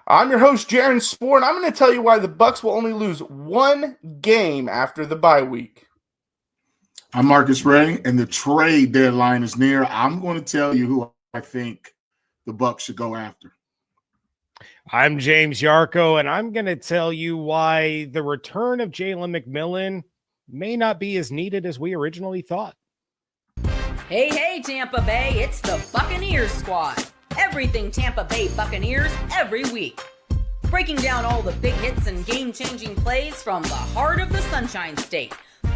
I'm your host, Jaron Spor, and I'm going to tell you why the Bucs will only lose one game after the bye week. I'm Marcus Ray, and the trade deadline is near. I'm going to tell you who I think the Bucs should go after. I'm James Yarcho, and I'm going to tell you why the return of Jalen McMillan may not be as needed as we originally thought. Hey, Tampa Bay, it's the Buccaneers squad. Everything Tampa Bay Buccaneers every week. Breaking down all the big hits and game-changing plays from the heart of the Sunshine State,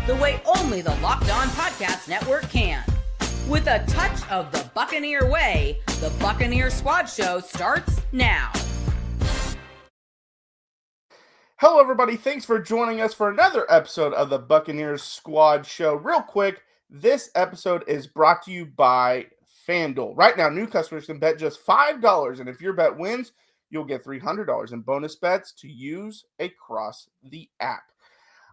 the way only the Locked On Podcast Network can. With a touch of the Buccaneer way, the Buccaneer Squad Show starts now. Hello, everybody. Thanks for joining us for another episode of the Buccaneers Squad Show. Real quick, this episode is brought to you by FanDuel. Right now, new customers can bet just $5, and if your bet wins, you'll get $300 in bonus bets to use across the app.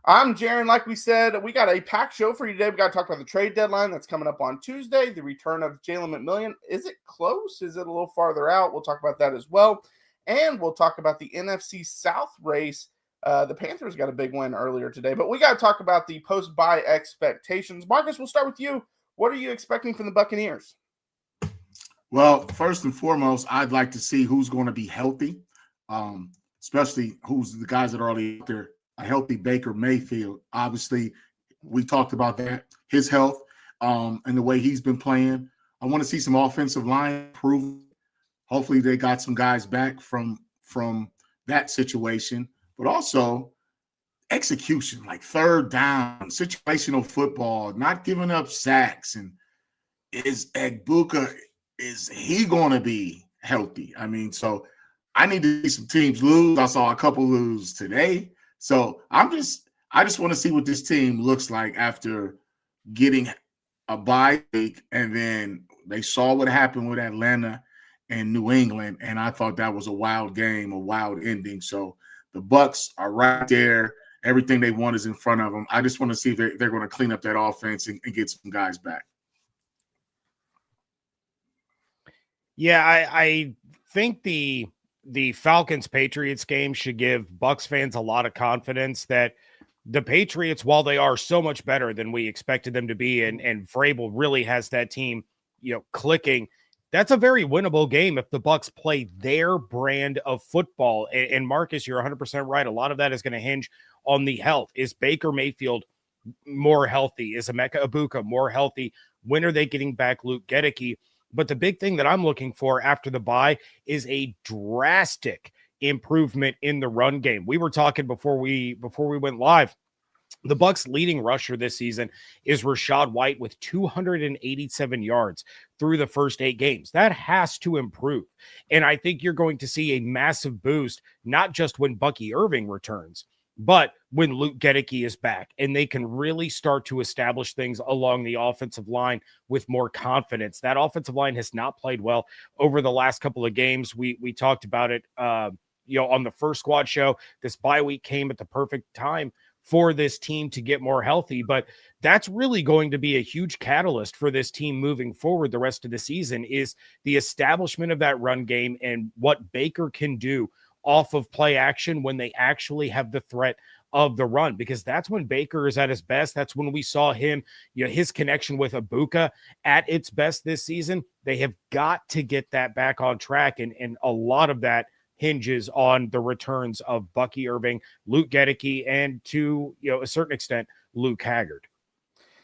I'm Jaron. Like we said, we got a packed show for you today. We got to talk about the trade deadline that's coming up on Tuesday, the return of Jalen McMillan. Is it close? Is it a little farther out? We'll talk about that as well. And we'll talk about the NFC South race. The Panthers got a big win earlier today, but we got to talk about the post-bye expectations. Marcus, we'll start with you. What are you expecting from the Buccaneers? Well, first and foremost, I'd like to see who's going to be healthy, especially who's the guys that are already out there. A healthy Baker Mayfield. Obviously, we talked about that, his health, and the way he's been playing. I want to see some offensive line improve. Hopefully, they got some guys back from that situation, but also execution, like third down, situational football, not giving up sacks. And is Egbuka, is he going to be healthy? I mean, so I need to see some teams lose. I saw a couple lose today. So I just want to see what this team looks like after getting a bye week, and then they saw what happened with Atlanta and New England, and I thought that was a wild game, a wild ending. So the Bucs are right there. Everything they want is in front of them. I just want to see if they're going to clean up that offense and get some guys back. Yeah, I think the Falcons-Patriots game should give Bucs fans a lot of confidence that the Patriots, while they are so much better than we expected them to be, and Vrabel really has that team, clicking, that's a very winnable game if the Bucs play their brand of football. And Marcus, you're 100% right. A lot of that is going to hinge on the health. Is Baker Mayfield more healthy? Is Emeka Egbuka more healthy? When are they getting back Luke Gedeke? But the big thing that I'm looking for after the bye is a drastic improvement in the run game. We were talking before we went live. The Bucs' leading rusher this season is Rachaad White with 287 yards through the first 8 games. That has to improve. And I think you're going to see a massive boost, not just when Bucky Irving returns, but when Luke Gedeke is back and they can really start to establish things along the offensive line with more confidence. That offensive line has not played well over the last couple of games. We talked about it, on the first squad show. This bye week came at the perfect time for this team to get more healthy, but that's really going to be a huge catalyst for this team moving forward the rest of the season, is the establishment of that run game and what Baker can do off of play action when they actually have the threat of the run, because that's when Baker is at his best. That's when we saw him, his connection with Egbuka at its best this season. They have got to get that back on track, and a lot of that hinges on the returns of Bucky Irving, Luke Gedeke, and to a certain extent, Luke Haggard.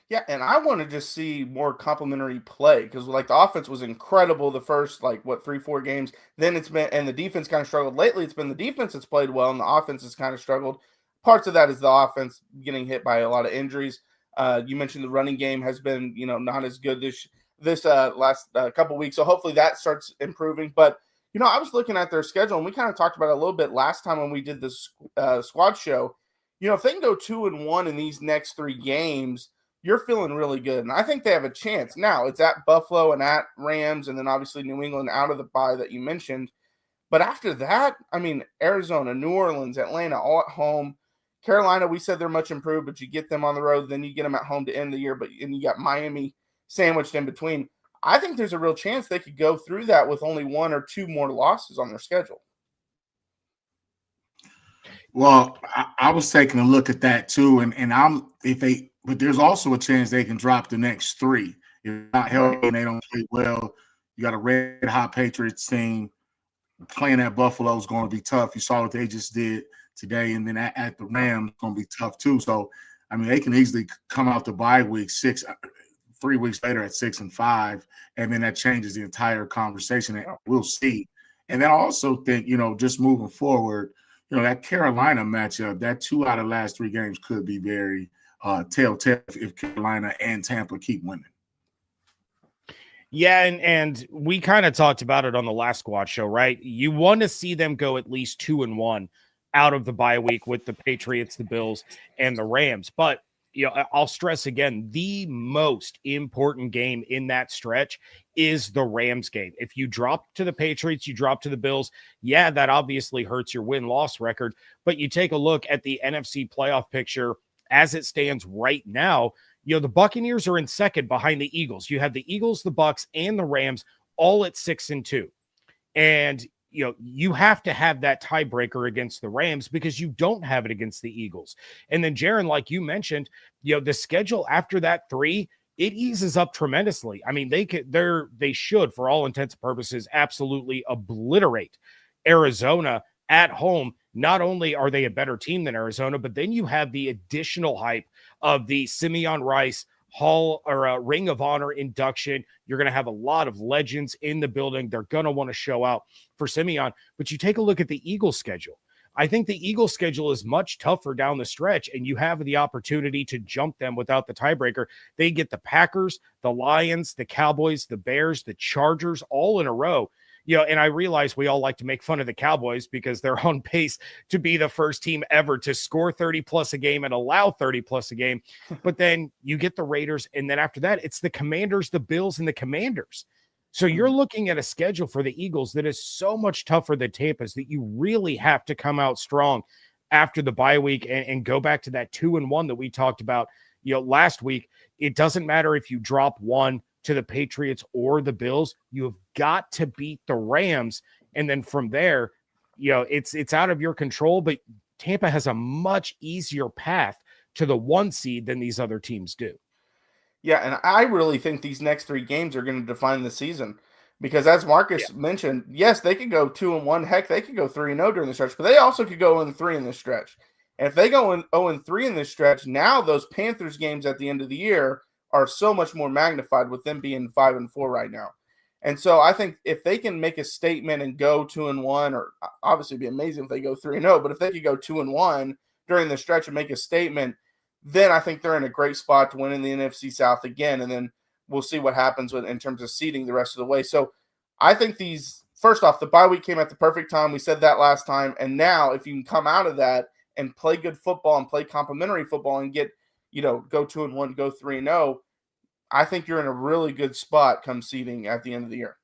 Yeah, and I want to just see more complimentary play, because the offense was incredible the first 3-4 games. Then it's been, and the defense kind of struggled. Lately, it's been the defense that's played well, and the offense has kind of struggled. Parts of that is the offense getting hit by a lot of injuries. You mentioned the running game has been not as good this last couple weeks, so hopefully that starts improving. But I was looking at their schedule, and we kind of talked about it a little bit last time when we did this squad show. If they can go 2-1 in these next 3 games, you're feeling really good. And I think they have a chance. Now, it's at Buffalo and at Rams, and then obviously New England out of the bye that you mentioned. But after that, Arizona, New Orleans, Atlanta, all at home. Carolina, we said they're much improved, but you get them on the road, then you get them at home to end the year, and you got Miami sandwiched in between. I think there's a real chance they could go through that with only 1 or 2 more losses on their schedule. Well, I was taking a look at that too, but there's also a chance they can drop the next three. If not healthy and they don't play well, you got a red hot Patriots team playing at Buffalo is going to be tough. You saw what they just did today, and then at the Rams going to be tough too. So, I mean, they can easily come out the bye week 3 weeks later at 6-5, and then that changes the entire conversation. We'll see. And then I also think, just moving forward, that Carolina matchup, that 2 out of the last 3 games could be very telltale if Carolina and Tampa keep winning. Yeah, and we kind of talked about it on the last squad show, right? You want to see them go at least 2-1 out of the bye week with the Patriots, the Bills, and the Rams. But I'll stress again, the most important game in that stretch is the Rams game. If you drop to the Patriots, you drop to the Bills, yeah, that obviously hurts your win-loss record. But you take a look at the NFC playoff picture as it stands right now, the Buccaneers are in second behind the Eagles. You have the Eagles, the Bucs, and the Rams all at 6-2. And you have to have that tiebreaker against the Rams because you don't have it against the Eagles. And then, Jaron, like you mentioned, the schedule after that 3, it eases up tremendously. I mean, they should, for all intents and purposes, absolutely obliterate Arizona at home. Not only are they a better team than Arizona, but then you have the additional hype of the Simeon Rice Hall or Ring of Honor induction. You're going to have a lot of legends in the building. They're going to want to show out for Simeon. But you take a look at the Eagles schedule. I think the Eagles schedule is much tougher down the stretch, and you have the opportunity to jump them without the tiebreaker. They get the Packers, the Lions, the Cowboys, the Bears, the Chargers all in a row. And I realize we all like to make fun of the Cowboys because they're on pace to be the first team ever to score 30+ a game and allow 30+ a game. But then you get the Raiders, and then after that, it's the Commanders, the Bills, and the Commanders. So you're looking at a schedule for the Eagles that is so much tougher than Tampa's that you really have to come out strong after the bye week and go back to that 2-1 that we talked about last week. It doesn't matter if you drop one to the Patriots or the Bills, you have got to beat the Rams. And then from there, it's out of your control, but Tampa has a much easier path to the 1 seed than these other teams do. Yeah, and I really think these next 3 games are going to define the season because as Marcus mentioned, yes, they could go 2-1. Heck, they could go 3-0 during the stretch, but they also could go 0-3 in this stretch. And if they go 0-3 in this stretch, now those Panthers games at the end of the year are so much more magnified with them being 5-4 right now. And so I think if they can make a statement and go 2-1, or obviously it'd be amazing if they go 3-0, but if they could go 2-1 during the stretch and make a statement, then I think they're in a great spot to win in the NFC South again. And then we'll see what happens in terms of seeding the rest of the way. So I think first off, the bye week came at the perfect time. We said that last time. And now if you can come out of that and play good football and play complimentary football and get, go 2-1, go 3-0, I think you're in a really good spot come seeding at the end of the year.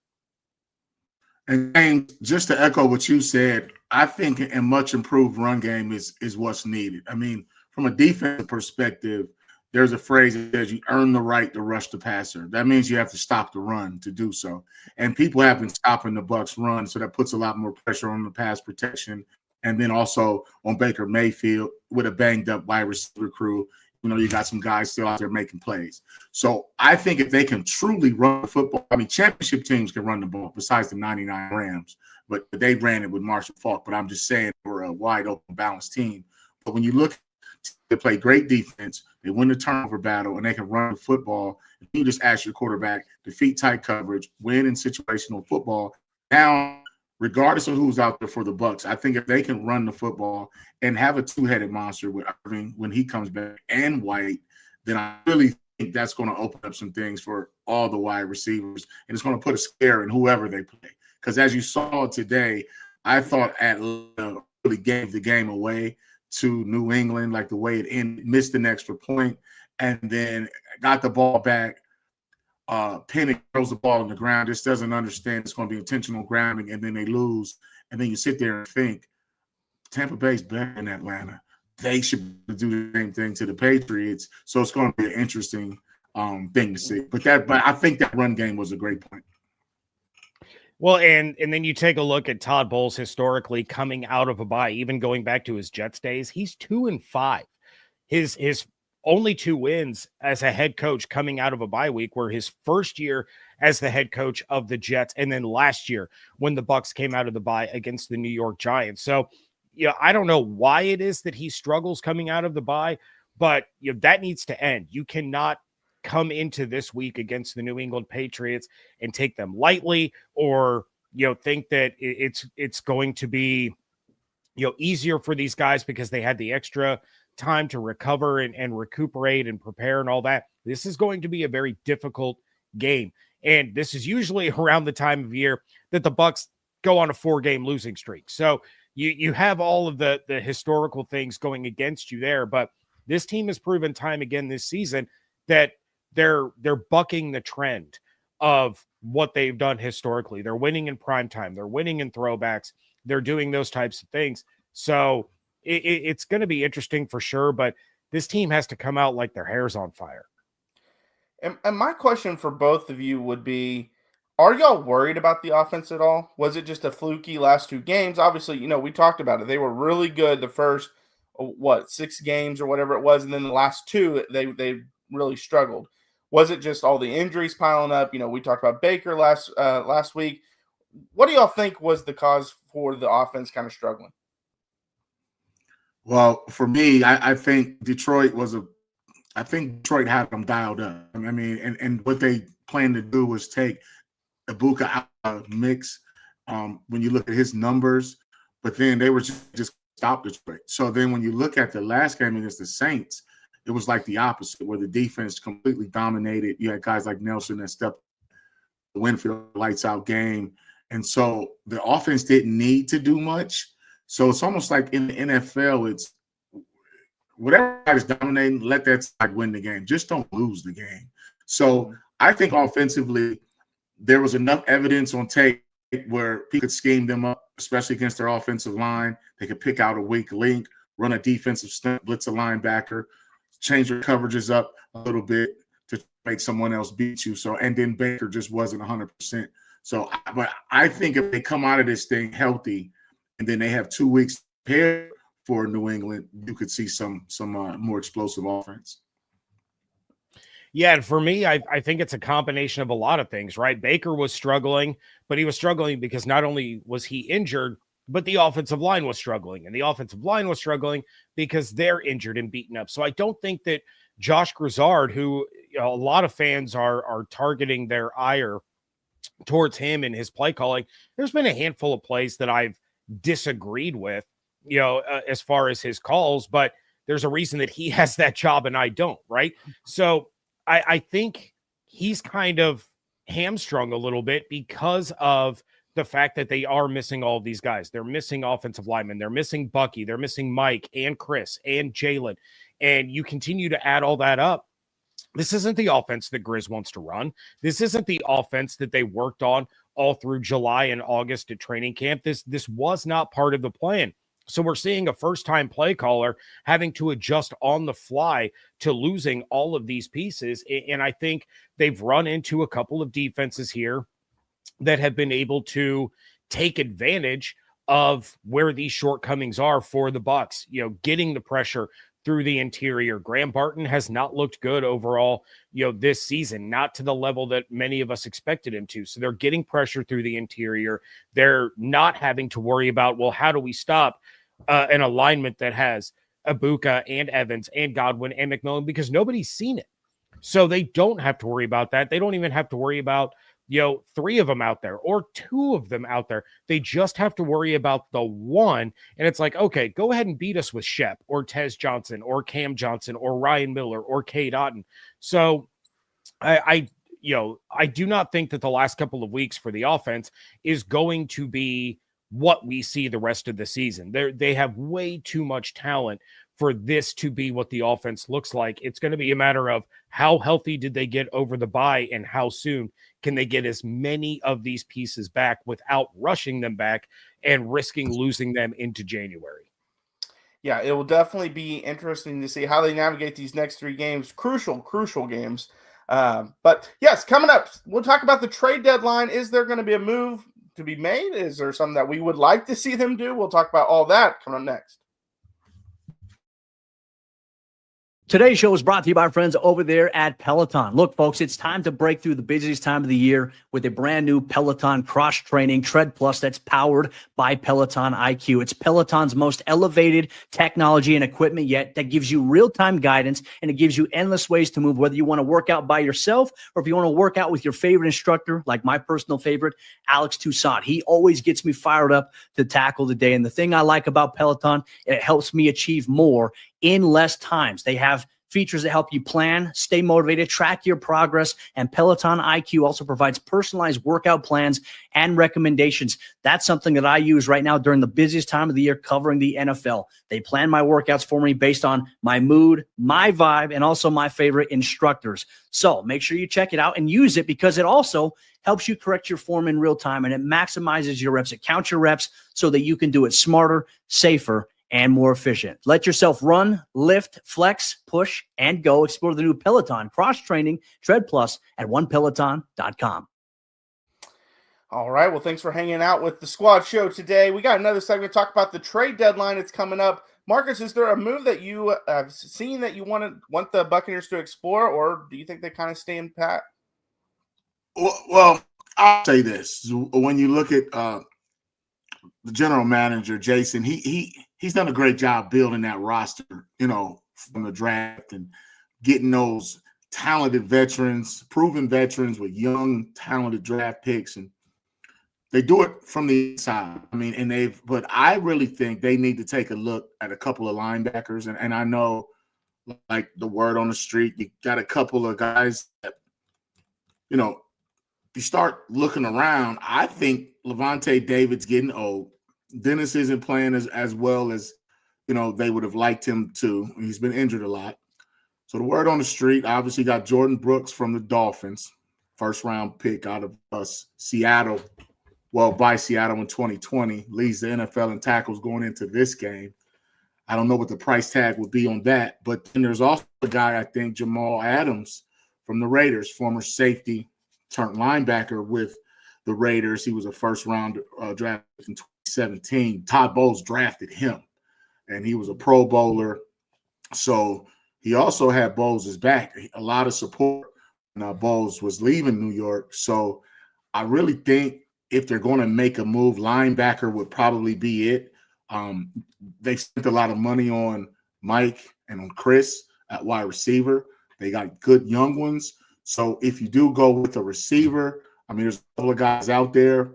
And just to echo what you said, I think a much improved run game is what's needed. I mean, from a defensive perspective, there's a phrase that says you earn the right to rush the passer. That means you have to stop the run to do so. And people have been stopping the Bucs run, so that puts a lot more pressure on the pass protection. And then also on Baker Mayfield with a banged up wide receiver crew. You got some guys still out there making plays. So I think if they can truly run the football, I mean, championship teams can run the ball besides the 99 Rams, but they ran it with Marshall Faulk. But I'm just saying we're a wide open, balanced team. But when you look, they play great defense, they win the turnover battle, and they can run the football. If you just ask your quarterback, defeat tight coverage, win in situational football. Now, regardless of who's out there for the Bucs, I think if they can run the football and have a 2-headed monster with Irving when he comes back and White, then I really think that's going to open up some things for all the wide receivers, and it's going to put a scare in whoever they play. Because as you saw today, I thought Atlanta really gave the game away to New England, like the way it ended, missed an extra point, and then got the ball back. Penny throws the ball on the ground, just doesn't understand it's going to be intentional grounding, and then they lose. And then you sit there and think, Tampa Bay's better than Atlanta. They should do the same thing to the Patriots. So it's going to be an interesting thing to see. But I think that run game was a great point. Well, and then you take a look at Todd Bowles historically coming out of a bye, even going back to his Jets days, he's 2-5. His only 2 wins as a head coach coming out of a bye week were his first year as the head coach of the Jets, and then last year when the Bucs came out of the bye against the New York Giants. So, I don't know why it is that he struggles coming out of the bye, but that needs to end. You cannot come into this week against the New England Patriots and take them lightly, or think that it's going to be easier for these guys because they had the extra time to recover and recuperate and prepare and all that. This is going to be a very difficult game, and this is usually around the time of year that the Bucs go on a 4-game losing streak. So you have all of the historical things going against you there, but this team has proven time again this season that they're bucking the trend of what they've done historically. They're winning in primetime. They're winning in throwbacks. They're doing those types of things. So it's going to be interesting for sure, but this team has to come out like their hair's on fire. And my question for both of you would be, are y'all worried about the offense at all? Was it just a fluky last 2 games? Obviously, we talked about it. They were really good the first, 6 games or whatever it was, and then the last 2, they really struggled. Was it just all the injuries piling up? We talked about Baker last week. What do y'all think was the cause for the offense kind of struggling? Well, for me, I think Detroit had them dialed up. I mean, and what they planned to do was take Ibuka out of the mix when you look at his numbers, but then they were just stop Detroit. So then when you look at the last game against the Saints, it was like the opposite, where the defense completely dominated. You had guys like Nelson that stepped the Winfield lights out game. And so the offense didn't need to do much. So it's almost like in the NFL, it's whatever is dominating, let that side win the game. Just don't lose the game. So I think offensively, there was enough evidence on tape where people could scheme them up, especially against their offensive line. They could pick out a weak link, run a defensive stunt, blitz a linebacker, change your coverages up a little bit to make someone else beat you. So, and then Baker just wasn't 100%. So, but I think if they come out of this thing healthy, and then they have 2 weeks prepared for New England, you could see some more explosive offense. Yeah, and for me, I think it's a combination of a lot of things, right? Baker was struggling, but he was struggling because not only was he injured, but the offensive line was struggling. And the offensive line was struggling because they're injured and beaten up. So I don't think that Josh Grizzard, who a lot of fans are targeting their ire towards him and his play calling, there's been a handful of plays that I've disagreed with, as far as his calls, but there's a reason that he has that job and I don't, right? So I think he's kind of hamstrung a little bit because of the fact that they are missing all of these guys. They're missing offensive linemen. They're missing Bucky. They're missing Mike and Chris and Jalen. And you continue to add all that up. This isn't the offense that Grizz wants to run. This isn't the offense that they worked on all through July and August at training camp. This was not part of the plan. So we're seeing a first-time play caller having to adjust on the fly to losing all of these pieces. And I think they've run into a couple of defenses here that have been able to take advantage of where these shortcomings are for the Bucs, getting the pressure through the interior. Graham Barton has not looked good overall, this season, not to the level that many of us expected him to. So they're getting pressure through the interior. They're not having to worry about, well, how do we stop an alignment that has Ibuka and Evans and Godwin and McMillan, because nobody's seen it. So they don't have to worry about that. They don't even have to worry about, 3 of them out there or 2 of them out there. They just have to worry about the one. And it's like, okay, go ahead and beat us with Shep or Tez Johnson or Cam Johnson or Ryan Miller or Cade Otton. So I do not think that the last couple of weeks for the offense is going to be what we see the rest of the season. They have way too much talent for this to be what the offense looks like. It's going to be a matter of how healthy did they get over the bye and how soon can they get as many of these pieces back without rushing them back and risking losing them into January. Yeah, it will definitely be interesting to see how they navigate these next 3 games. Crucial games. But yes, coming up, we'll talk about the trade deadline. Is there going to be a move? to be made? Is there something that we would like to see them do? We'll talk about all that coming up next. Today's show is brought to you by our friends over there at Peloton. Look, folks, it's time to break through the busiest time of the year with a brand new Peloton cross-training Tread Plus that's powered by Peloton IQ. It's Peloton's most elevated technology and equipment yet that gives you real-time guidance, and it gives you endless ways to move, whether you want to work out by yourself or if you want to work out with your favorite instructor, like my personal favorite, Alex Toussaint. He always gets me fired up to tackle the day. And the thing I like about Peloton, it helps me achieve more in less times. They have features that help you plan, stay motivated, track your progress, and Peloton IQ also provides personalized workout plans and recommendations. That's something that I use right now during the busiest time of the year covering the NFL. They plan my workouts for me based on my mood, my vibe, and also my favorite instructors. So make sure you check it out and use it, because it also helps you correct your form in real time, and it maximizes your reps. It counts your reps so that you can do it smarter, safer, and more efficient. Let yourself run, lift, flex, push, and go. Explore the new Peloton cross-training Tread Plus at onepeloton.com. All right. Well, thanks for hanging out with the Squad Show today. We got another segment to talk about the trade deadline. It's coming up. Marcus, is there a move that you have seen that you want the Buccaneers to explore, or do you think they kind of stay in pat? Well, I'll say this. When you look at the general manager, Jason, he's done a great job building that roster, from the draft and getting those talented veterans, proven veterans with young, talented draft picks. And they do it from the inside. But I really think they need to take a look at a couple of linebackers. And I know, like the word on the street, you got a couple of guys that, you start looking around. I think Levante David's getting old. Dennis isn't playing as well as, they would have liked him to. He's been injured a lot. So the word on the street, obviously got Jordan Brooks from the Dolphins, first-round pick out of Seattle. Well, by Seattle in 2020, leads the NFL in tackles going into this game. I don't know what the price tag would be on that. But then there's also a guy, I think, Jamal Adams from the Raiders, former safety turned linebacker with the Raiders. He was a first-round draft in 2017. Todd Bowles drafted him, and he was a Pro Bowler. So he also had Bowles' back. A lot of support when Bowles was leaving New York. So I really think if they're going to make a move, linebacker would probably be it. They spent a lot of money on Mike and on Chris at wide receiver. They got good young ones. So if you do go with a receiver, there's a couple of guys out there.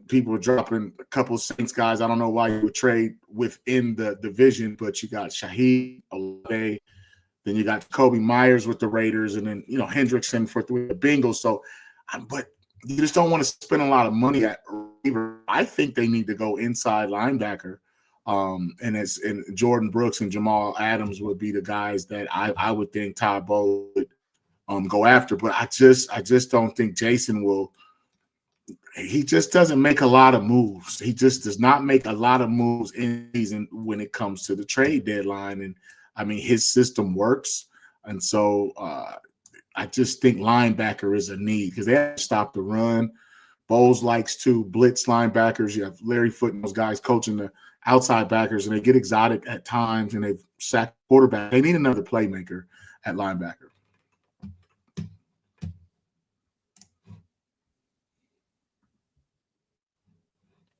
People are dropping a couple of Saints guys. I don't know why you would trade within the division, but you got Shaheed Olave, then you got Kobe Myers with the Raiders, and then Hendrickson with the Bengals. So, but you just don't want to spend a lot of money at receiver. I think they need to go inside linebacker, and Jordan Brooks and Jamal Adams would be the guys that I would think Todd Bowles would go after. But I just don't think Jason will. He just doesn't make a lot of moves. He just does not make a lot of moves in season when it comes to the trade deadline. And his system works. And so I just think linebacker is a need because they have to stop the run. Bowles likes to blitz linebackers. You have Larry Foote and those guys coaching the outside backers, and they get exotic at times, and they've sacked quarterback. They need another playmaker at linebacker.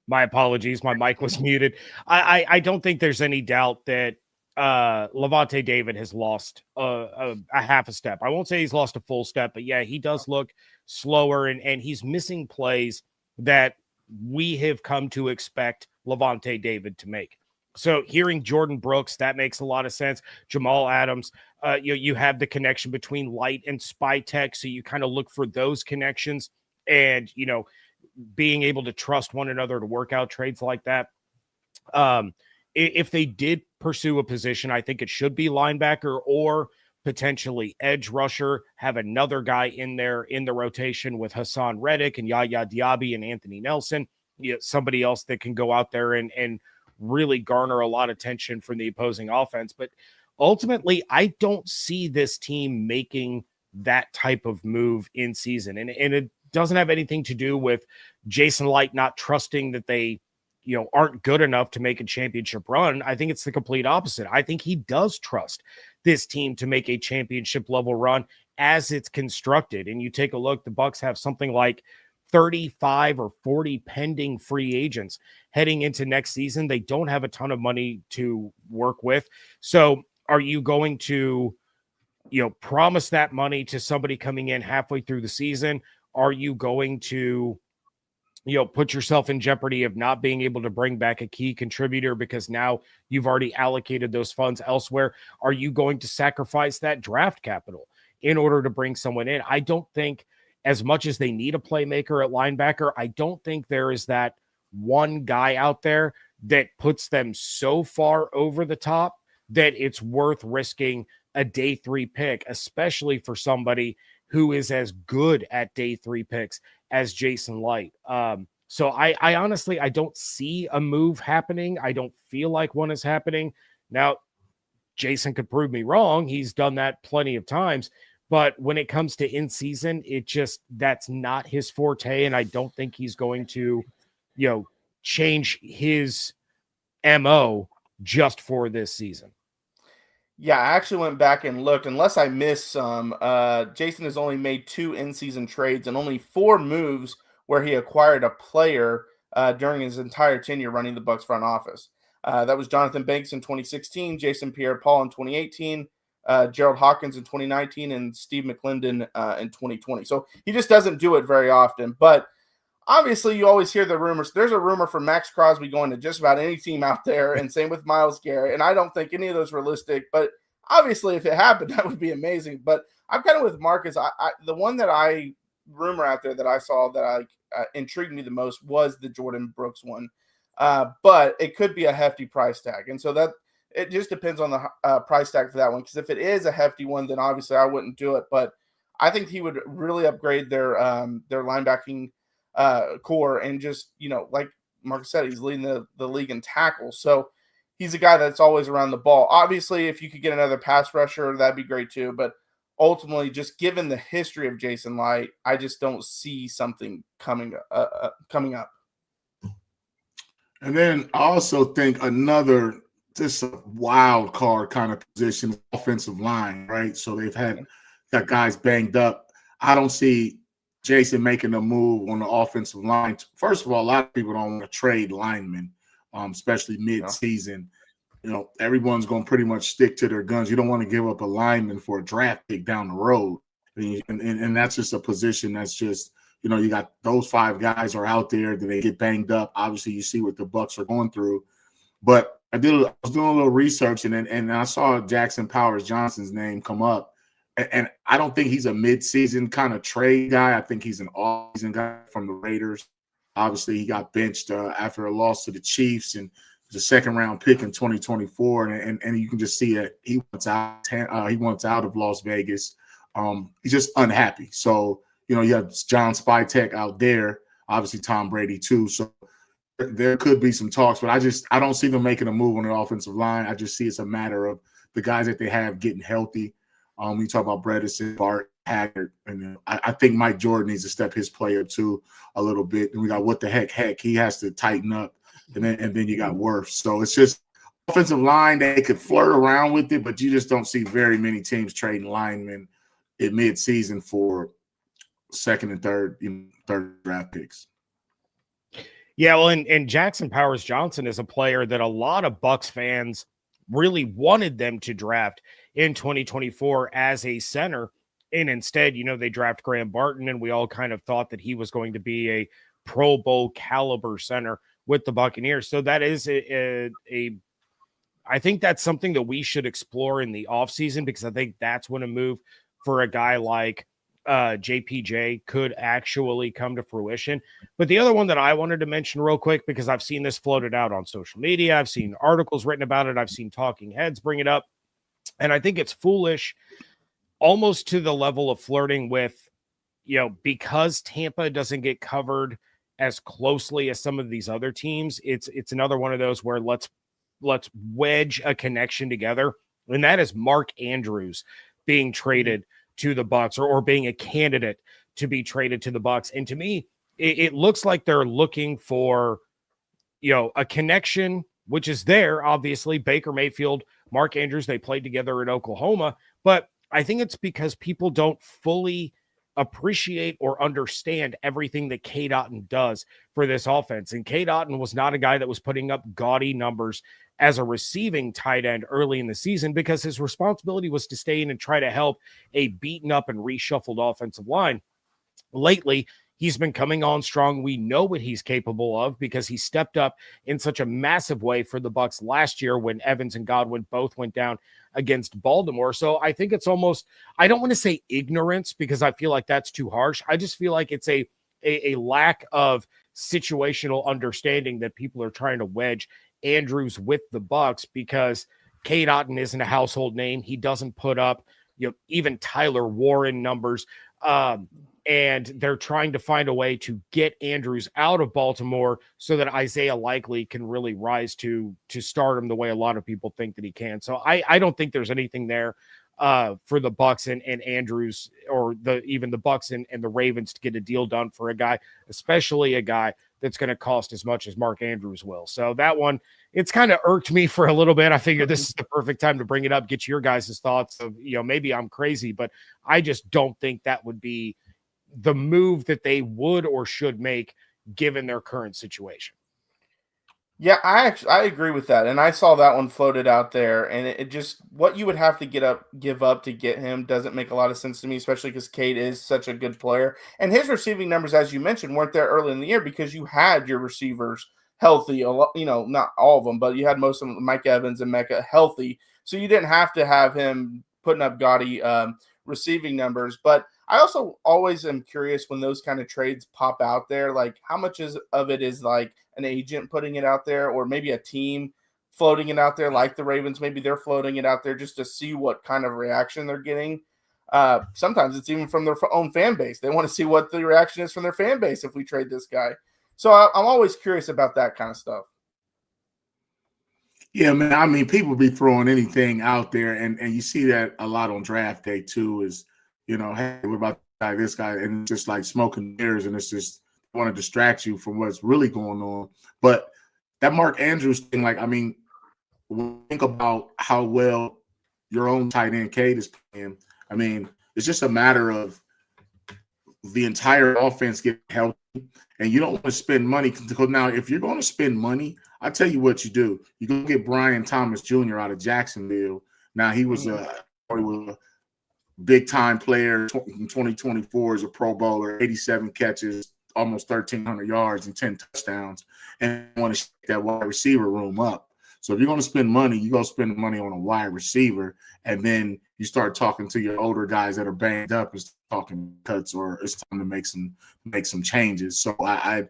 My apologies. My mic was muted. I don't think there's any doubt that Levante David has lost a half a step. I won't say he's lost a full step, but yeah, he does look slower, and he's missing plays that we have come to expect Levante David to make. So hearing Jordan Brooks, that makes a lot of sense. Jamal Adams, you have the connection between Light and Spy Tech, so you kind of look for those connections and, being able to trust one another to work out trades like that. If they did pursue a position, I think it should be linebacker or potentially edge rusher, have another guy in there in the rotation with Hassan Reddick and Yaya Diaby and Anthony Nelson, somebody else that can go out there and really garner a lot of attention from the opposing offense. But ultimately, I don't see this team making that type of move in season. And doesn't have anything to do with Jason Light not trusting that they, aren't good enough to make a championship run. I think it's the complete opposite. I think he does trust this team to make a championship level run as it's constructed. And you take a look, the Bucs have something like 35 or 40 pending free agents heading into next season. They don't have a ton of money to work with. So are you going to, promise that money to somebody coming in halfway through the season? Are you going to, put yourself in jeopardy of not being able to bring back a key contributor because now you've already allocated those funds elsewhere? Are you going to sacrifice that draft capital in order to bring someone in? I don't think, as much as they need a playmaker at linebacker, I don't think there is that one guy out there that puts them so far over the top that it's worth risking a day 3 pick, especially for somebody who is as good at day 3 picks as Jason Light. So I honestly, I don't see a move happening. I don't feel like one is happening. Now, Jason could prove me wrong. He's done that plenty of times. But when it comes to in season, that's not his forte. And I don't think he's going to, change his MO just for this season. Yeah, I actually went back and looked. Unless I missed some, Jason has only made 2 in-season trades and only 4 moves where he acquired a player during his entire tenure running the Bucs front office. That was Jonathan Banks in 2016, Jason Pierre-Paul in 2018, Gerald Hawkins in 2019, and Steve McClendon in 2020. So he just doesn't do it very often. But obviously, you always hear the rumors. There's a rumor for Max Crosby going to just about any team out there, and same with Myles Garrett. And I don't think any of those are realistic. But obviously, if it happened, that would be amazing. But I'm kind of with Marcus. The one that rumor out there that I saw that intrigued me the most was the Jordan Brooks one. But it could be a hefty price tag. And so that it just depends on the price tag for that one. Because if it is a hefty one, then obviously I wouldn't do it. But I think he would really upgrade their linebacking core, and just, like Marcus said, he's leading the league in tackles. So he's a guy that's always around the ball. Obviously, if you could get another pass rusher, that'd be great too. But ultimately, just given the history of Jason Light, I just don't see something coming up. And then I also think another just a wild card kind of position, offensive line, right? So they've got guys banged up. I don't see Jason making a move on the offensive line. First of all, a lot of people don't want to trade linemen, especially mid-season. Everyone's going to pretty much stick to their guns. You don't want to give up a lineman for a draft pick down the road. And that's just a position that's just, you got those 5 guys are out there that they get banged up. Obviously, you see what the Bucs are going through. But I was doing a little research, and I saw Jackson Powers Johnson's name come up. And I don't think he's a mid-season kind of trade guy. I think he's an all-season guy from the Raiders. Obviously, he got benched after a loss to the Chiefs, and was a second-round pick in 2024. And you can just see it. He wants out. He wants out of Las Vegas. He's just unhappy. So you have John Spytek out there. Obviously, Tom Brady too. So there could be some talks, but I don't see them making a move on the offensive line. I just see it's a matter of the guys that they have getting healthy. We talk about Bredesen, Bart, Haggard, and I think Mike Jordan needs to step his play up too a little bit. And we got what the heck he has to tighten up, and then you got Wirfs. So it's just offensive line. They could flirt around with it, but you just don't see very many teams trading linemen in mid-season for second and third draft picks. Yeah, well, and Jackson Powers Johnson is a player that a lot of Bucs fans really wanted them to draft in 2024 as a center. And instead, they draft Graham Barton, and we all kind of thought that he was going to be a Pro Bowl caliber center with the Buccaneers. So that is I think that's something that we should explore in the offseason, because I think that's when a move for a guy like JPJ could actually come to fruition. But the other one that I wanted to mention real quick, because I've seen this floated out on social media, I've seen articles written about it, I've seen talking heads bring it up, and I think it's foolish, almost to the level of flirting with, because Tampa doesn't get covered as closely as some of these other teams. It's another one of those where let's wedge a connection together, and that is Mark Andrews being traded to the Bucs, or being a candidate to be traded to the Bucs. And to me, it looks like they're looking for, a connection, which is there, obviously. Baker Mayfield, Mark Andrews, they played together in Oklahoma. But I think it's because people don't fully appreciate or understand everything that Cade Otton does for this offense. And Cade Otton was not a guy that was putting up gaudy numbers as a receiving tight end early in the season, because his responsibility was to stay in and try to help a beaten up and reshuffled offensive line. Lately, he's been coming on strong. We know what he's capable of because he stepped up in such a massive way for the Bucs last year when Evans and Godwin both went down against Baltimore. So I think it's almost, I don't want to say ignorance because I feel like that's too harsh. I just feel like it's a lack of situational understanding that people are trying to wedge Andrews with the Bucs, because Cade Otton isn't a household name. He doesn't put up, even Tyler Warren numbers. And they're trying to find a way to get Andrews out of Baltimore so that Isaiah Likely can really rise to stardom the way a lot of people think that he can. So I don't think there's anything there for the Bucs and Andrews, or even the Bucs and the Ravens, to get a deal done for a guy, especially a guy that's going to cost as much as Mark Andrews will. So that one, it's kind of irked me for a little bit. I figured this is the perfect time to bring it up, get your guys' thoughts of, maybe I'm crazy, but I just don't think that would be the move that they would or should make given their current situation. Yeah, I agree with that, and I saw that one floated out there, and it just, what you would have to give up to get him doesn't make a lot of sense to me, especially because Cade is such a good player, and his receiving numbers, as you mentioned, weren't there early in the year because you had your receivers healthy, not all of them, but you had most of them, Mike Evans and Mecca, healthy, so you didn't have to have him putting up gaudy receiving numbers. But I also always am curious when those kind of trades pop out there, like how much of it is like an agent putting it out there, or maybe a team floating it out there, like the Ravens, maybe they're floating it out there just to see what kind of reaction they're getting. Sometimes it's even from their own fan base. They want to see what the reaction is from their fan base if we trade this guy. So I'm always curious about that kind of stuff. Yeah, man. I mean, people be throwing anything out there, and you see that a lot on draft day too. Is, hey, we're about to buy this guy, and it's just like smoking mirrors, and it's just want to distract you from what's really going on. But that Mark Andrews thing, like, I mean, think about how well your own tight end Cade is playing. I mean, it's just a matter of the entire offense getting healthy, and you don't want to spend money. Because now, if you're going to spend money, I tell you what you do. You go get Brian Thomas Jr. out of Jacksonville. Now, he was a big-time player in 2024 as a Pro Bowler, 87 catches, almost 1,300 yards and 10 touchdowns, and want to shake that wide receiver room up. So if you're going to spend money, you go spend money on a wide receiver, and then you start talking to your older guys that are banged up and talking cuts, or it's time to make some changes. So I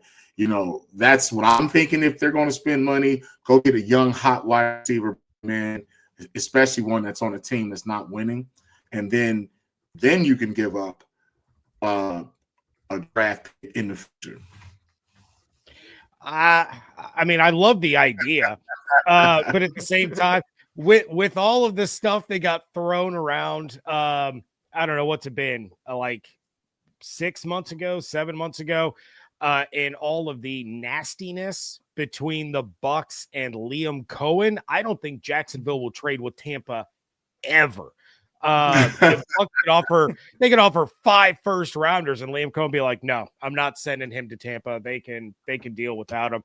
that's what I'm thinking. If they're going to spend money, go get a young, hot wide receiver, man, especially one that's on a team that's not winning, and then you can give up a draft in the future. I mean, I love the idea, but at the same time, with all of the stuff they got thrown around, I don't know what's it been, like 7 months ago, and all of the nastiness between the Bucs and Liam Cohen, I don't think Jacksonville will trade with Tampa ever. The Bucs could offer 5 first rounders, and Liam Cohen be like, no, I'm not sending him to Tampa. They can deal without him.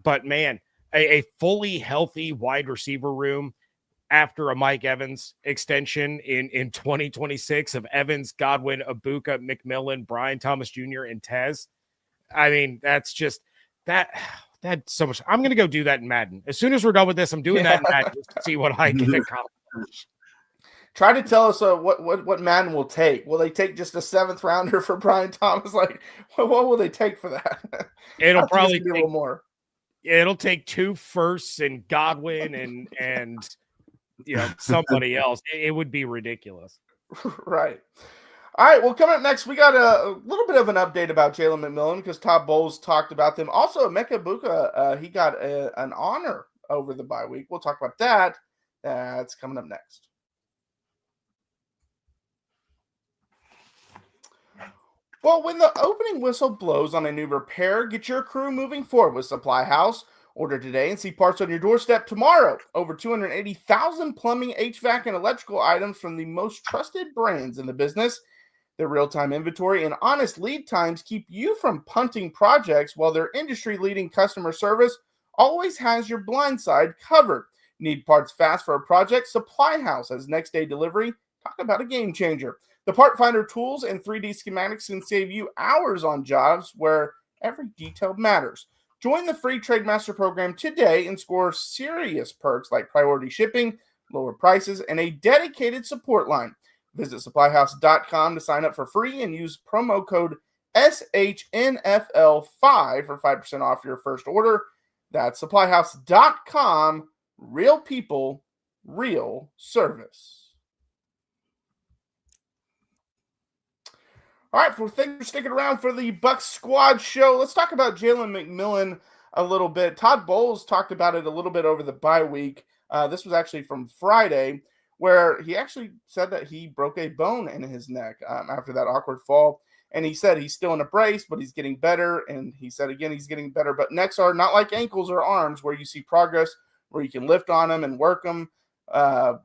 But man, a fully healthy wide receiver room after a Mike Evans extension in 2026 of Evans, Godwin, Ibuka, McMillan, Brian Thomas Jr., and Tez. I mean, that's just that's so much. I'm going to go do that in Madden. As soon as we're done with this, I'm doing that in Madden just to see what I can accomplish. Try to tell us what Madden will take. Will they take just a 7th rounder for Brian Thomas? Like, what will they take for that? It'll probably be a little more. It'll take 2 firsts and Godwin and somebody else. It would be ridiculous. Right. All right. Well, coming up next, we got a little bit of an update about Jalen McMillan because Todd Bowles talked about them. Also, Emeka Egbuka, he got an honor over the bye week. We'll talk about that. That's coming up next. Well, when the opening whistle blows on a new repair, get your crew moving forward with Supply House. Order today and see parts on your doorstep tomorrow. Over 280,000 plumbing, HVAC, and electrical items from the most trusted brands in the business. Their real-time inventory and honest lead times keep you from punting projects, while their industry-leading customer service always has your blind side covered. Need parts fast for a project? Supply House has next-day delivery. Talk about a game changer. The Part Finder tools and 3D schematics can save you hours on jobs where every detail matters. Join the free Trade Master program today and score serious perks like priority shipping, lower prices, and a dedicated support line. Visit supplyhouse.com to sign up for free and use promo code SHNFL5 for 5% off your first order. That's supplyhouse.com. Real people, real service. All right, thanks for sticking around for the Bucs Squad show. Let's talk about Jalen McMillan a little bit. Todd Bowles talked about it a little bit over the bye week. This was actually from Friday, where he actually said that he broke a bone in his neck after that awkward fall. And he said he's still in a brace, but he's getting better. And he said, again, he's getting better. But necks are not like ankles or arms where you see progress, where you can lift on them and work them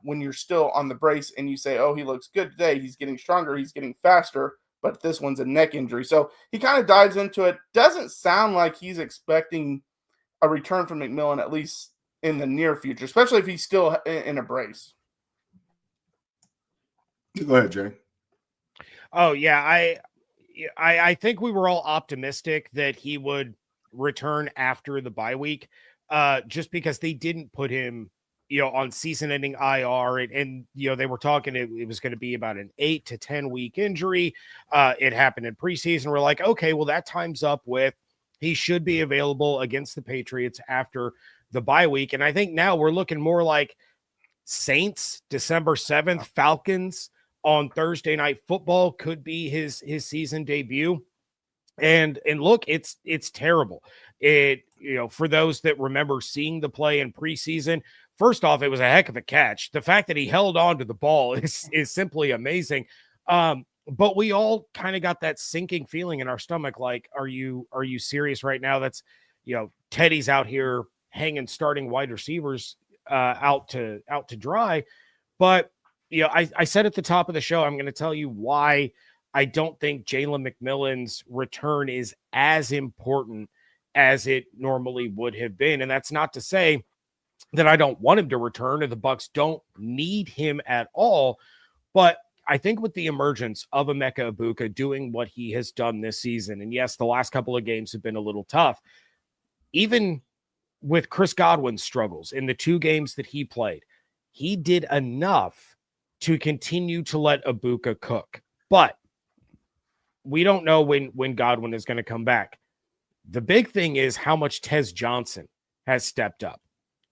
when you're still on the brace. And you say, oh, he looks good today. He's getting stronger. He's getting faster. But this one's a neck injury. So he kind of dives into it. Doesn't sound like he's expecting a return from McMillan, at least in the near future, especially if he's still in a brace. Go ahead, Jay. Oh, yeah. I think we were all optimistic that he would return after the bye week, just because they didn't put him, on season-ending IR, and they were talking it was going to be about an 8 to 10 week injury. It happened in preseason. We're like, okay, well, that time's up with he should be available against the Patriots after the bye week. And I think now we're looking more like Saints December 7th, Falcons on Thursday Night Football could be his season debut. And look, it's terrible. It, for those that remember seeing the play in preseason, first off, it was a heck of a catch. The fact that he held on to the ball is simply amazing. But we all kind of got that sinking feeling in our stomach. Like, are you serious right now? That's, Teddy's out here hanging starting wide receivers out to dry. But, I said at the top of the show, I'm going to tell you why I don't think Jalen McMillan's return is as important as it normally would have been. And that's not to say that I don't want him to return or the Bucs don't need him at all. But I think with the emergence of Emeka Egbuka doing what he has done this season, and yes, the last couple of games have been a little tough, even with Chris Godwin's struggles in the 2 games that he played, he did enough to continue to let Egbuka cook. But we don't know when Godwin is going to come back. The big thing is how much Tez Johnson has stepped up.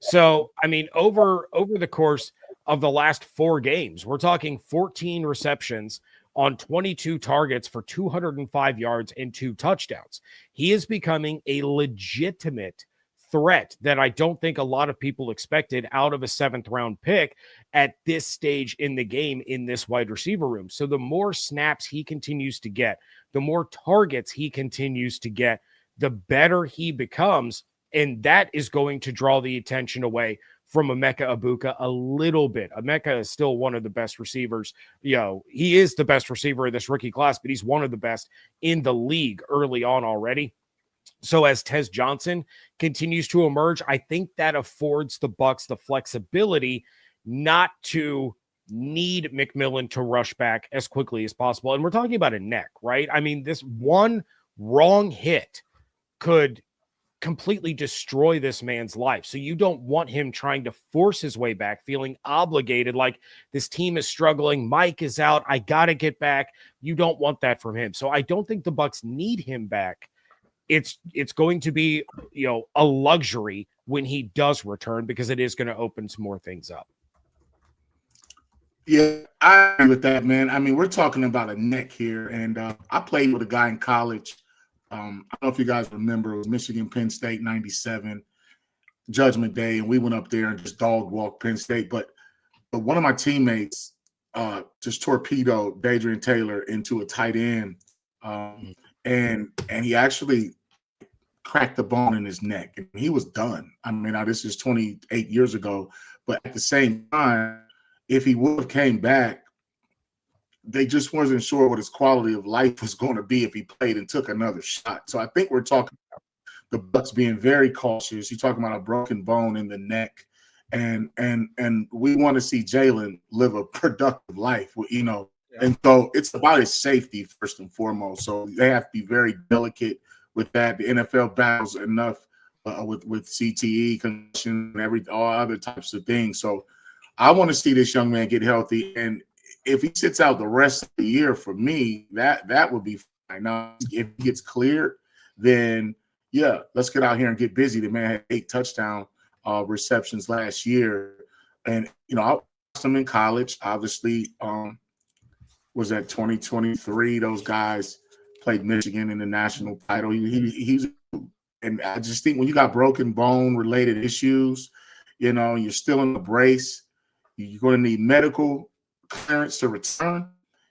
So, I mean, over the course of the last 4 games, we're talking 14 receptions on 22 targets for 205 yards and 2 touchdowns. He is becoming a legitimate threat that I don't think a lot of people expected out of a 7th round pick at this stage in the game in this wide receiver room. So the more snaps he continues to get, the more targets he continues to get, the better he becomes. And that is going to draw the attention away from Emeka Egbuka a little bit. Emeka is still one of the best receivers. He is the best receiver of this rookie class, but he's one of the best in the league early on already. So as Tez Johnson continues to emerge, I think that affords the Bucs the flexibility not to need McMillan to rush back as quickly as possible. And we're talking about a neck, right? I mean, this one wrong hit could completely destroy this man's life. So you don't want him trying to force his way back, feeling obligated, like this team is struggling. Mike is out. I got to get back. You don't want that from him. So I don't think the Bucs need him back. It's going to be, a luxury when he does return, because it is going to open some more things up. Yeah, I agree with that, man. I mean, we're talking about a neck here, and I played with a guy in college. I don't know if you guys remember, it was Michigan, Penn State, 97, Judgment Day, and we went up there and just dog walked Penn State. But one of my teammates just torpedoed Adrian Taylor into a tight end and he actually cracked the bone in his neck, and he was done. I mean, now this is 28 years ago, but at the same time, if he would have came back, they just wasn't sure what his quality of life was going to be if he played and took another shot. So I think we're talking about the Bucs being very cautious. You're talking about a broken bone in the neck, and we want to see Jalen live a productive life, you know. Yeah. And so it's about his safety first and foremost. So they have to be very delicate with that. The NFL battles enough with CTE, concussion, and all other types of things. So I want to see this young man get healthy, and if he sits out the rest of the year, for me, that would be fine. Now, if he gets cleared, then yeah, let's get out here and get busy. The man had 8 touchdown receptions last year, and you know, I watched him in college. Obviously, was that 2023? Those guys played Michigan in the national title. He's, and I just think when you got broken bone related issues, you know, you're still in the brace, you're going to need medical clearance to return.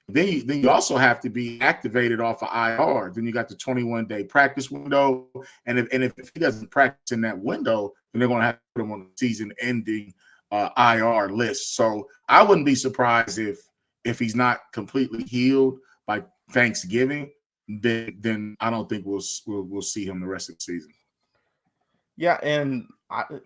Then you also have to be activated off of IR. Then you got the 21-day practice window, and if he doesn't practice in that window, then they're going to have to put him on the season-ending IR list. So I wouldn't be surprised if he's not completely healed by Thanksgiving. Then I don't think we'll see him the rest of the season. Yeah, and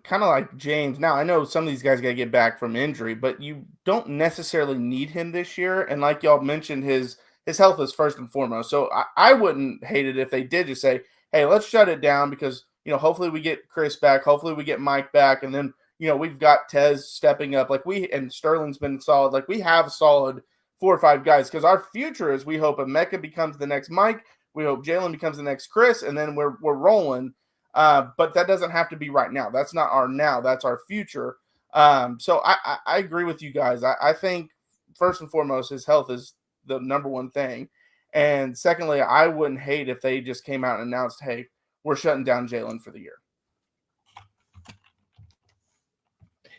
kind of like James. Now, I know some of these guys got to get back from injury, but you don't necessarily need him this year. And like y'all mentioned, his health is first and foremost. So I wouldn't hate it if they did just say, hey, let's shut it down because, you know, hopefully we get Chris back. Hopefully we get Mike back. And then, you know, we've got Tez stepping up. And Sterling's been solid. Like, we have solid 4 or 5 guys because our future is we hope Emeka becomes the next Mike. We hope Jalen becomes the next Chris. And then we're rolling. But that doesn't have to be right now. That's not our now. That's our future. So I agree with you guys. I think first and foremost, his health is the number one thing. And secondly, I wouldn't hate if they just came out and announced, hey, we're shutting down Jalen for the year.